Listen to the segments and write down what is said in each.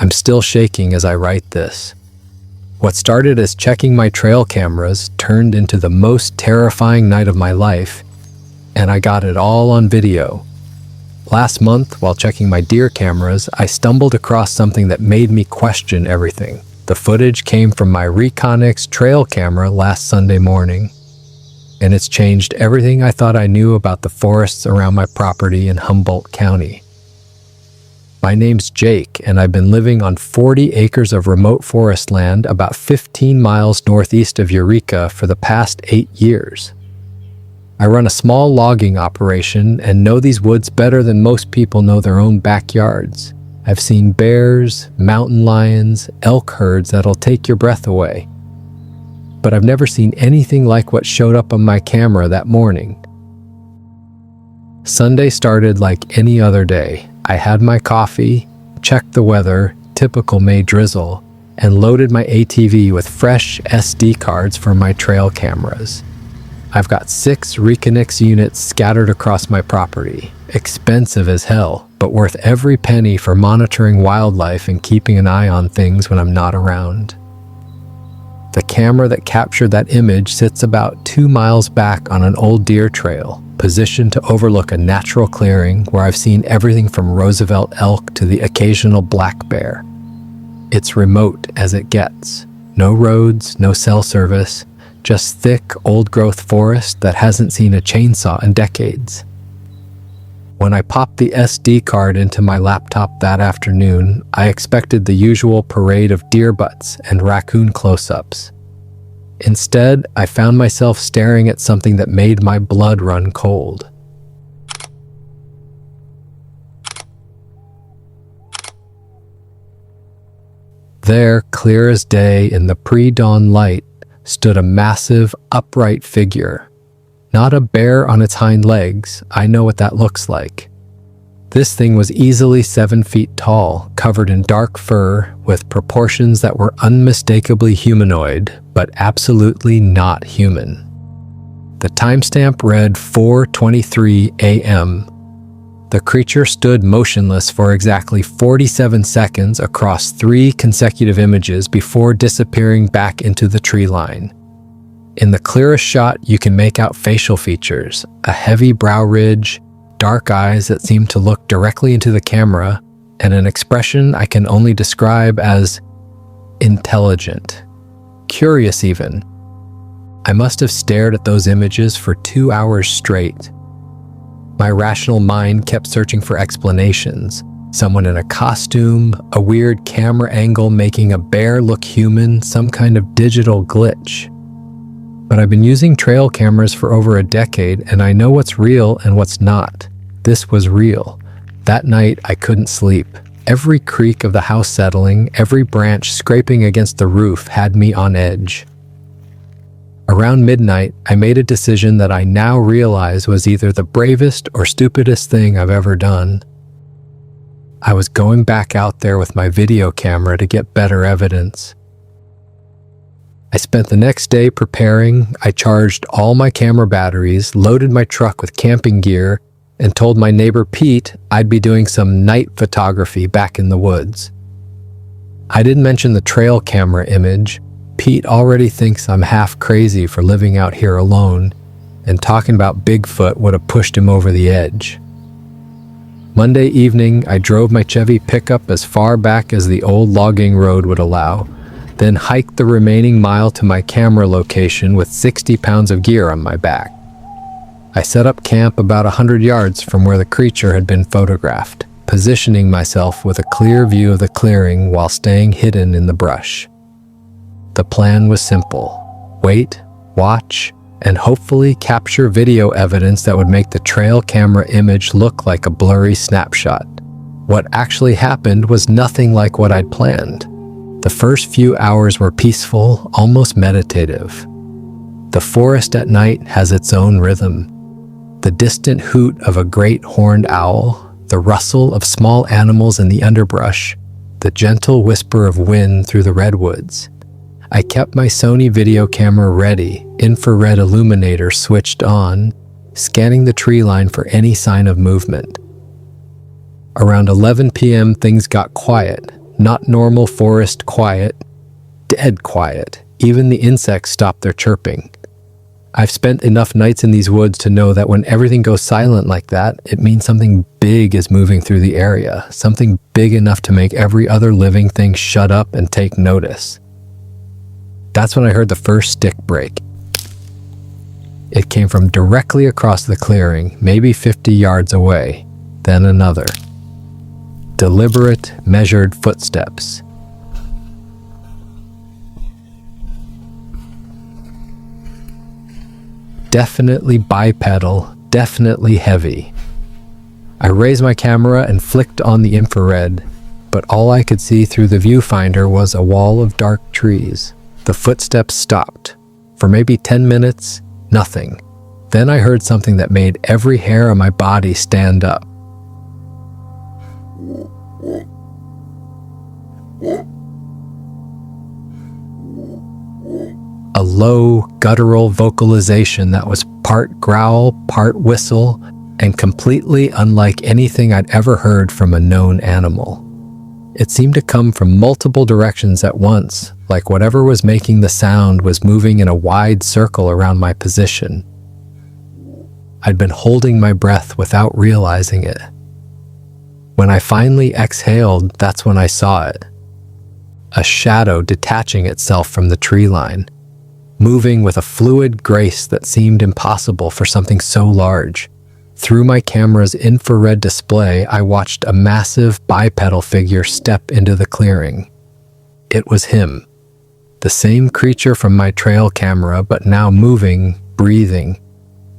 I'm still shaking as I write this. What started as checking my trail cameras turned into the most terrifying night of my life, and I got it all on video. Last month, while checking my deer cameras, I stumbled across something that made me question everything. The footage came from my Reconix trail camera last Sunday morning, and it's changed everything I thought I knew about the forests around my property in Humboldt County. My name's Jake, and I've been living on 40 acres of remote forest land about 15 miles northeast of Eureka for the past 8 years. I run a small logging operation and know these woods better than most people know their own backyards. I've seen bears, mountain lions, elk herds that'll take your breath away. But I've never seen anything like what showed up on my camera that morning. Sunday started like any other day. I had my coffee, checked the weather, typical May drizzle, and loaded my ATV with fresh SD cards for my trail cameras. I've got 6 Reconix units scattered across my property. Expensive as hell, but worth every penny for monitoring wildlife and keeping an eye on things when I'm not around. The camera that captured that image sits about 2 miles back on an old deer trail, positioned to overlook a natural clearing where I've seen everything from Roosevelt elk to the occasional black bear. It's remote as it gets. No roads, no cell service, just thick, old-growth forest that hasn't seen a chainsaw in decades. When I popped the SD card into my laptop that afternoon, I expected the usual parade of deer butts and raccoon close-ups. Instead, I found myself staring at something that made my blood run cold. There, clear as day in the pre-dawn light, stood a massive, upright figure. Not a bear on its hind legs. I know what that looks like. This thing was easily 7 feet tall, covered in dark fur, with proportions that were unmistakably humanoid, but absolutely not human. The timestamp read 4:23 a.m. The creature stood motionless for exactly 47 seconds across 3 consecutive images before disappearing back into the tree line. In the clearest shot, you can make out facial features, a heavy brow ridge, dark eyes that seem to look directly into the camera, and an expression I can only describe as intelligent, curious even. I must have stared at those images for 2 hours straight. My rational mind kept searching for explanations. Someone in a costume, a weird camera angle making a bear look human, some kind of digital glitch. But I've been using trail cameras for over a decade, and I know what's real and what's not. This was real. That night, I couldn't sleep. Every creak of the house settling, every branch scraping against the roof had me on edge. Around midnight, I made a decision that I now realize was either the bravest or stupidest thing I've ever done. I was going back out there with my video camera to get better evidence. I spent the next day preparing. I charged all my camera batteries, loaded my truck with camping gear, and told my neighbor Pete I'd be doing some night photography back in the woods. I didn't mention the trail camera image. Pete already thinks I'm half crazy for living out here alone, and talking about Bigfoot would have pushed him over the edge. Monday evening, I drove my Chevy pickup as far back as the old logging road would allow, then hiked the remaining mile to my camera location with 60 pounds of gear on my back. I set up camp about 100 yards from where the creature had been photographed, positioning myself with a clear view of the clearing while staying hidden in the brush. The plan was simple: wait, watch, and hopefully capture video evidence that would make the trail camera image look like a blurry snapshot. What actually happened was nothing like what I'd planned. The first few hours were peaceful, almost meditative. The forest at night has its own rhythm. The distant hoot of a great horned owl, the rustle of small animals in the underbrush, the gentle whisper of wind through the redwoods. I kept my Sony video camera ready, infrared illuminator switched on, scanning the tree line for any sign of movement. Around 11 p.m. things got quiet, Not normal forest quiet, dead quiet. Even the insects stopped their chirping. I've spent enough nights in these woods to know that when everything goes silent like that, it means something big is moving through the area, something big enough to make every other living thing shut up and take notice. That's when I heard the first stick break. It came from directly across the clearing, maybe 50 yards away, then another. Deliberate, measured footsteps. Definitely bipedal, definitely heavy. I raised my camera and flicked on the infrared, but all I could see through the viewfinder was a wall of dark trees. The footsteps stopped. For maybe 10 minutes, nothing. Then I heard something that made every hair on my body stand up. A low, guttural vocalization that was part growl, part whistle, and completely unlike anything I'd ever heard from a known animal. It seemed to come from multiple directions at once, like whatever was making the sound was moving in a wide circle around my position. I'd been holding my breath without realizing it. When I finally exhaled, that's when I saw it. A shadow detaching itself from the tree line, moving with a fluid grace that seemed impossible for something so large. Through my camera's infrared display, I watched a massive bipedal figure step into the clearing. It was him, the same creature from my trail camera, but now moving, breathing,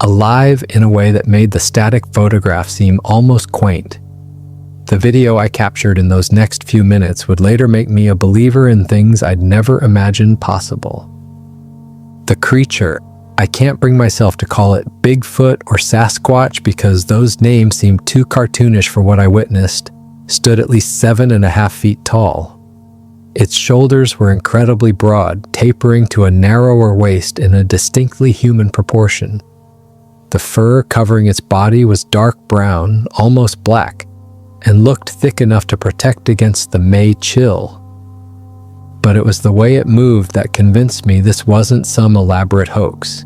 alive in a way that made the static photograph seem almost quaint. The video I captured in those next few minutes would later make me a believer in things I'd never imagined possible. The creature, I can't bring myself to call it Bigfoot or Sasquatch because those names seemed too cartoonish for what I witnessed, stood at least 7.5 feet tall. Its shoulders were incredibly broad, tapering to a narrower waist in a distinctly human proportion. The fur covering its body was dark brown, almost black, and looked thick enough to protect against the May chill. But it was the way it moved that convinced me this wasn't some elaborate hoax.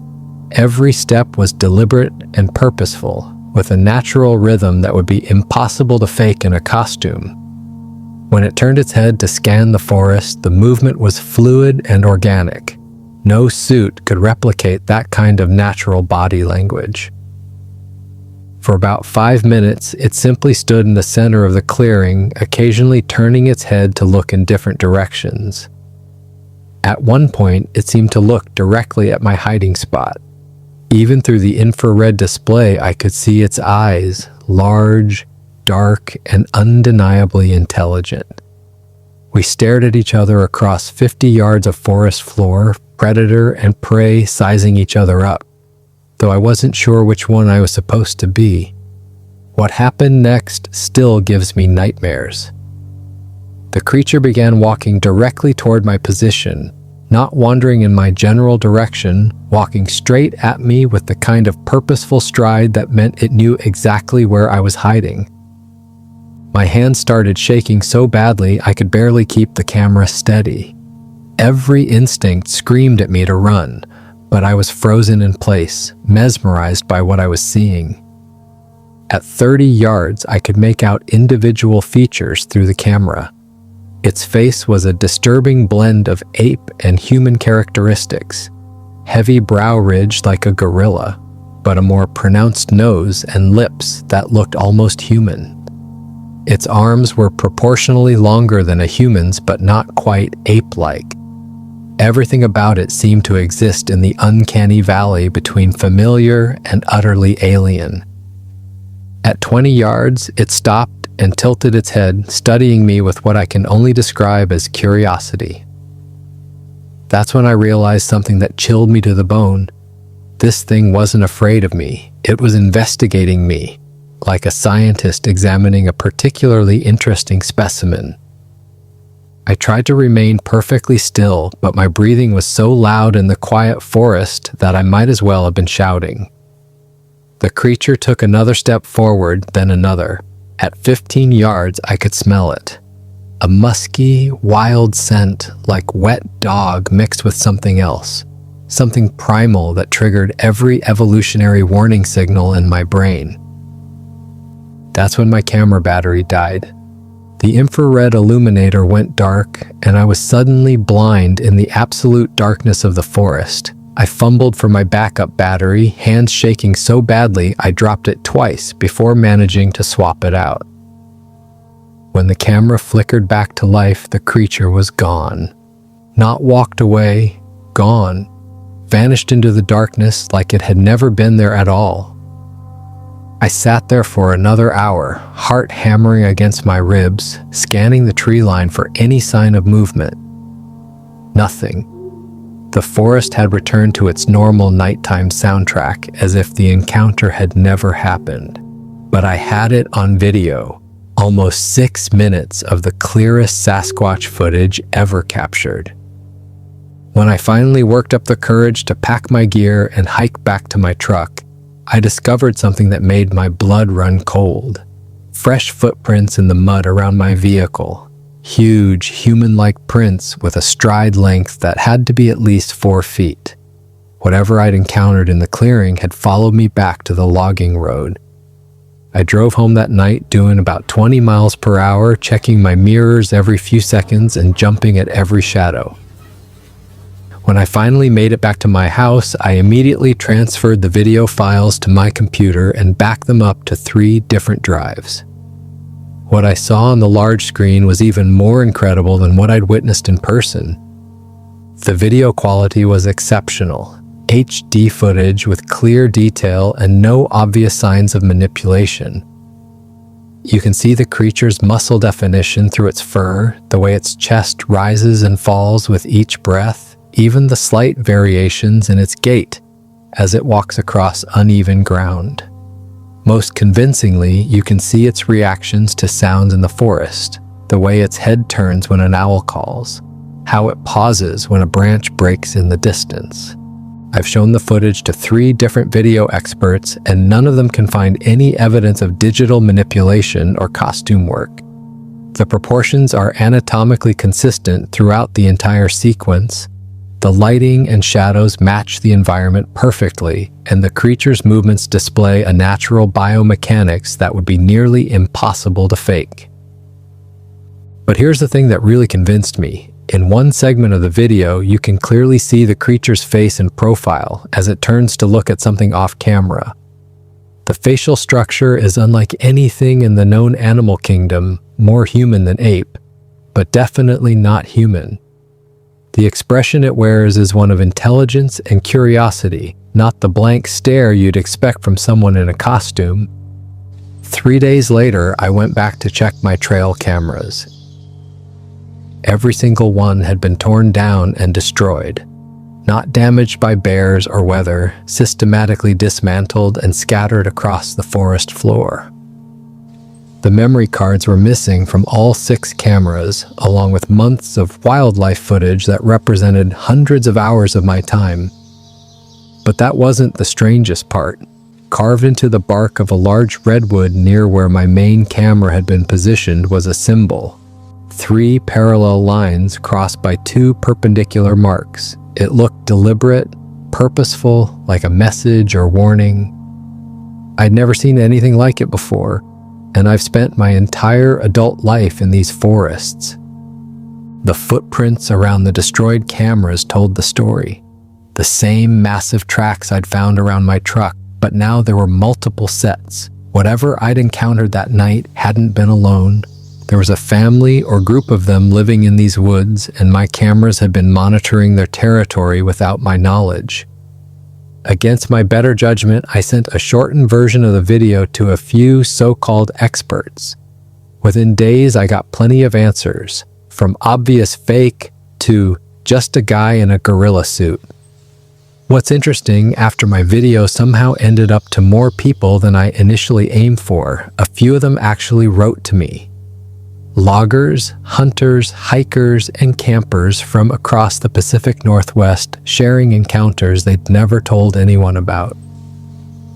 Every step was deliberate and purposeful, with a natural rhythm that would be impossible to fake in a costume. When it turned its head to scan the forest, the movement was fluid and organic. No suit could replicate that kind of natural body language. For about 5 minutes, it simply stood in the center of the clearing, occasionally turning its head to look in different directions. At one point, it seemed to look directly at my hiding spot. Even through the infrared display, I could see its eyes, large, dark, and undeniably intelligent. We stared at each other across 50 yards of forest floor, predator and prey sizing each other up, though I wasn't sure which one I was supposed to be. What happened next still gives me nightmares. The creature began walking directly toward my position, not wandering in my general direction, walking straight at me with the kind of purposeful stride that meant it knew exactly where I was hiding. My hands started shaking so badly I could barely keep the camera steady. Every instinct screamed at me to run, but I was frozen in place, mesmerized by what I was seeing. At 30 yards, I could make out individual features through the camera. Its face was a disturbing blend of ape and human characteristics. Heavy brow ridge like a gorilla, but a more pronounced nose and lips that looked almost human. Its arms were proportionally longer than a human's, but not quite ape-like. Everything about it seemed to exist in the uncanny valley between familiar and utterly alien. At 20 yards, it stopped and tilted its head, studying me with what I can only describe as curiosity. That's when I realized something that chilled me to the bone. This thing wasn't afraid of me. It was investigating me, like a scientist examining a particularly interesting specimen. I tried to remain perfectly still, but my breathing was so loud in the quiet forest that I might as well have been shouting. The creature took another step forward, then another. At 15 yards, I could smell it. a musky, wild scent like wet dog mixed with something else, something primal that triggered every evolutionary warning signal in my brain. That's when my camera battery died. The infrared illuminator went dark, and I was suddenly blind in the absolute darkness of the forest. I fumbled for my backup battery, hands shaking so badly I dropped it twice before managing to swap it out. When the camera flickered back to life, the creature was gone. Not walked away, gone. Vanished into the darkness like it had never been there at all. I sat there for another hour, heart hammering against my ribs, scanning the tree line for any sign of movement. Nothing. The forest had returned to its normal nighttime soundtrack as if the encounter had never happened. But I had it on video, almost 6 minutes of the clearest Sasquatch footage ever captured. When I finally worked up the courage to pack my gear and hike back to my truck, I discovered something that made my blood run cold. Fresh footprints in the mud around my vehicle. Huge, human-like prints with a stride length that had to be at least 4 feet. Whatever I'd encountered in the clearing had followed me back to the logging road. I drove home that night doing about 20 miles per hour, checking my mirrors every few seconds and jumping at every shadow. When I finally made it back to my house, I immediately transferred the video files to my computer and backed them up to 3 different drives. What I saw on the large screen was even more incredible than what I'd witnessed in person. The video quality was exceptional. HD footage with clear detail and no obvious signs of manipulation. You can see the creature's muscle definition through its fur, the way its chest rises and falls with each breath, even the slight variations in its gait as it walks across uneven ground. Most convincingly, you can see its reactions to sounds in the forest, the way its head turns when an owl calls, how it pauses when a branch breaks in the distance. I've shown the footage to 3 different video experts, and none of them can find any evidence of digital manipulation or costume work. The proportions are anatomically consistent throughout the entire sequence. The lighting and shadows match the environment perfectly, and the creature's movements display a natural biomechanics that would be nearly impossible to fake. But here's the thing that really convinced me. In one segment of the video, you can clearly see the creature's face and profile as it turns to look at something off camera. The facial structure is unlike anything in the known animal kingdom, more human than ape, but definitely not human. The expression it wears is one of intelligence and curiosity, not the blank stare you'd expect from someone in a costume. 3 days later, I went back to check my trail cameras. Every single one had been torn down and destroyed. Not damaged by bears or weather, systematically dismantled and scattered across the forest floor. The memory cards were missing from all 6 cameras, along with months of wildlife footage that represented hundreds of hours of my time. But that wasn't the strangest part. Carved into the bark of a large redwood near where my main camera had been positioned was a symbol. 3 parallel lines crossed by 2 perpendicular marks. It looked deliberate, purposeful, like a message or warning. I'd never seen anything like it before, and I've spent my entire adult life in these forests. The footprints around the destroyed cameras told the story. The same massive tracks I'd found around my truck, but now there were multiple sets. Whatever I'd encountered that night hadn't been alone. There was a family or group of them living in these woods, and my cameras had been monitoring their territory without my knowledge. Against my better judgment, I sent a shortened version of the video to a few so-called experts. Within days, I got plenty of answers, from obvious fake to just a guy in a gorilla suit. What's interesting, after my video somehow ended up to more people than I initially aimed for, a few of them actually wrote to me. Loggers, hunters, hikers, and campers from across the Pacific Northwest sharing encounters they'd never told anyone about.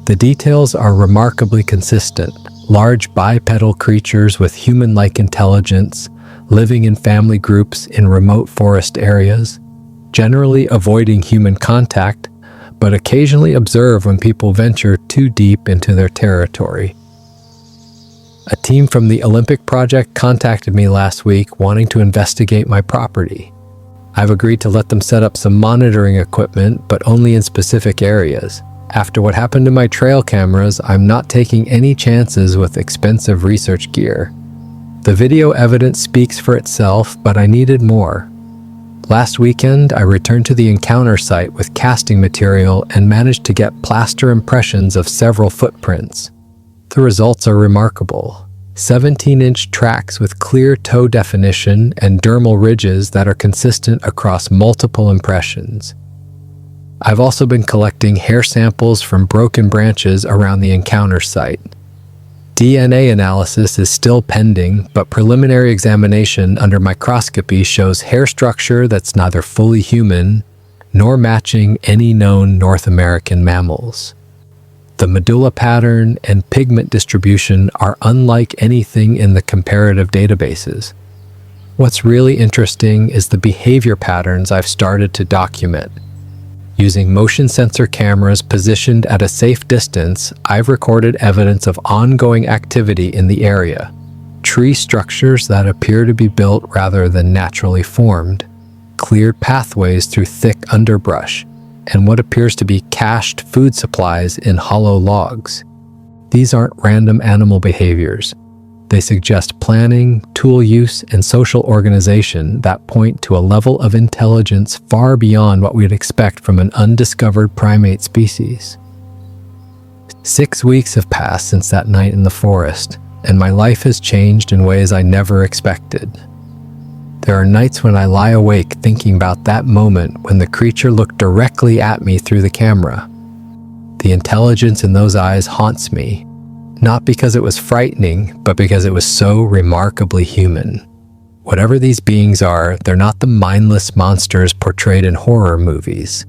The details are remarkably consistent. Large bipedal creatures with human-like intelligence, living in family groups in remote forest areas, generally avoiding human contact, but occasionally observe when people venture too deep into their territory. A team from the Olympic Project contacted me last week wanting to investigate my property. I've agreed to let them set up some monitoring equipment, but only in specific areas. After what happened to my trail cameras, I'm not taking any chances with expensive research gear. The video evidence speaks for itself, but I needed more. Last weekend, I returned to the encounter site with casting material and managed to get plaster impressions of several footprints. The results are remarkable. 17-inch tracks with clear toe definition and dermal ridges that are consistent across multiple impressions. I've also been collecting hair samples from broken branches around the encounter site. DNA analysis is still pending, but preliminary examination under microscopy shows hair structure that's neither fully human nor matching any known North American mammals. The medulla pattern and pigment distribution are unlike anything in the comparative databases. What's really interesting is the behavior patterns I've started to document. Using motion sensor cameras positioned at a safe distance, I've recorded evidence of ongoing activity in the area. Tree structures that appear to be built rather than naturally formed, cleared pathways through thick underbrush, and what appears to be cached food supplies in hollow logs. These aren't random animal behaviors. They suggest planning, tool use, and social organization that point to a level of intelligence far beyond what we'd expect from an undiscovered primate species. 6 weeks have passed since that night in the forest, and my life has changed in ways I never expected. There are nights when I lie awake thinking about that moment when the creature looked directly at me through the camera. The intelligence in those eyes haunts me, not because it was frightening, but because it was so remarkably human. Whatever these beings are, they're not the mindless monsters portrayed in horror movies.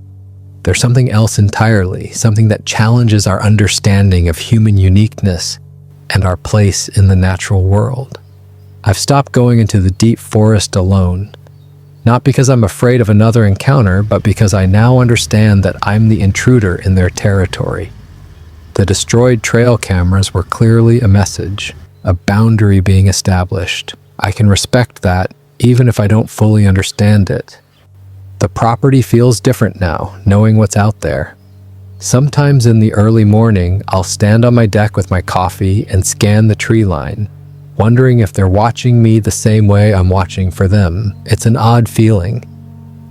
They're something else entirely, something that challenges our understanding of human uniqueness and our place in the natural world. I've stopped going into the deep forest alone, not because I'm afraid of another encounter, but because I now understand that I'm the intruder in their territory. The destroyed trail cameras were clearly a message, a boundary being established. I can respect that, even if I don't fully understand it. The property feels different now, knowing what's out there. Sometimes in the early morning, I'll stand on my deck with my coffee and scan the tree line, wondering if they're watching me the same way I'm watching for them. It's an odd feeling,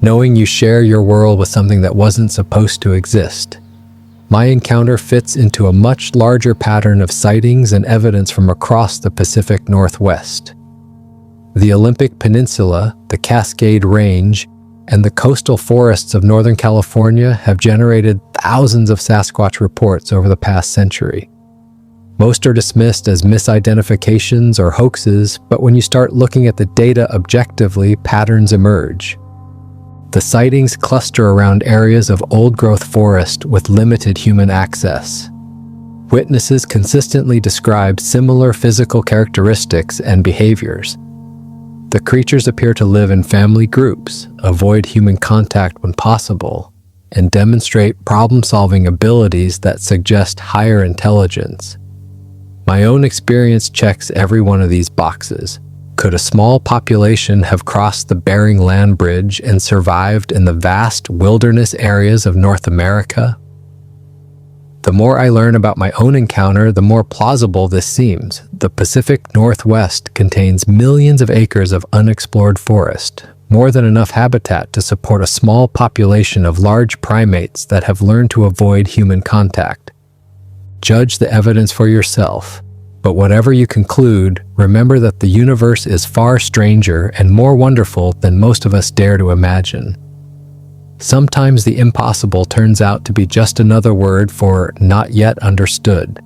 knowing you share your world with something that wasn't supposed to exist. My encounter fits into a much larger pattern of sightings and evidence from across the Pacific Northwest. The Olympic Peninsula, the Cascade Range, and the coastal forests of Northern California have generated thousands of Sasquatch reports over the past century. Most are dismissed as misidentifications or hoaxes, but when you start looking at the data objectively, patterns emerge. The sightings cluster around areas of old-growth forest with limited human access. Witnesses consistently describe similar physical characteristics and behaviors. The creatures appear to live in family groups, avoid human contact when possible, and demonstrate problem-solving abilities that suggest higher intelligence. My own experience checks every one of these boxes. Could a small population have crossed the Bering Land Bridge and survived in the vast wilderness areas of North America? The more I learn about my own encounter, the more plausible this seems. The Pacific Northwest contains millions of acres of unexplored forest, more than enough habitat to support a small population of large primates that have learned to avoid human contact. Judge the evidence for yourself. But whatever you conclude, remember that the universe is far stranger and more wonderful than most of us dare to imagine. Sometimes the impossible turns out to be just another word for not yet understood.